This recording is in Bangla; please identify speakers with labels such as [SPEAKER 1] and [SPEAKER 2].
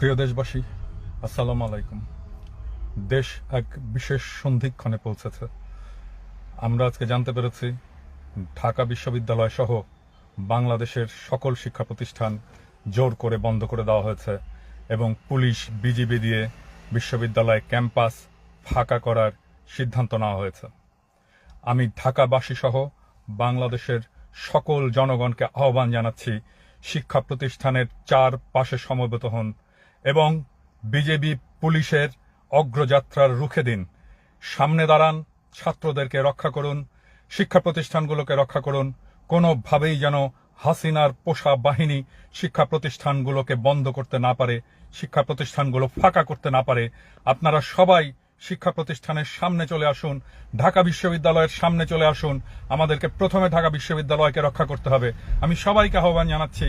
[SPEAKER 1] প্রিয় দেশবাসী, আসসালামু আলাইকুম। দেশ এক বিশেষ সন্ধিক্ষণে পৌঁছেছে। আমরা আজকে জানতে পেরেছি ঢাকা বিশ্ববিদ্যালয় সহ বাংলাদেশের সকল শিক্ষা প্রতিষ্ঠান জোর করে বন্ধ করে দেওয়া হয়েছে এবং পুলিশ বিজিবি দিয়ে বিশ্ববিদ্যালয় ক্যাম্পাস ফাঁকা করার সিদ্ধান্ত নেওয়া হয়েছে। আমি ঢাকাবাসী সহ বাংলাদেশের সকল জনগণকে আহ্বান জানাচ্ছি, শিক্ষা প্রতিষ্ঠানের চারপাশে সমবেত হন এবং বিজেপি পুলিশের অগ্রযাত্রার রুখে দিন। সামনে দাঁড়ান, ছাত্রদেরকে রক্ষা করুন, শিক্ষা প্রতিষ্ঠানগুলোকে রক্ষা করুন। কোনোভাবেই যেন হাসিনার পোষা বাহিনী শিক্ষা প্রতিষ্ঠানগুলোকে বন্ধ করতে না পারে, শিক্ষা প্রতিষ্ঠানগুলো ফাঁকা করতে না পারে। আপনারা সবাই শিক্ষা প্রতিষ্ঠানের সামনে চলে আসুন, ঢাকা বিশ্ববিদ্যালয়ের সামনে চলে আসুন। আমাদেরকে প্রথমে ঢাকা বিশ্ববিদ্যালয়কে রক্ষা করতে হবে। আমি সবাইকে আহ্বান জানাচ্ছি,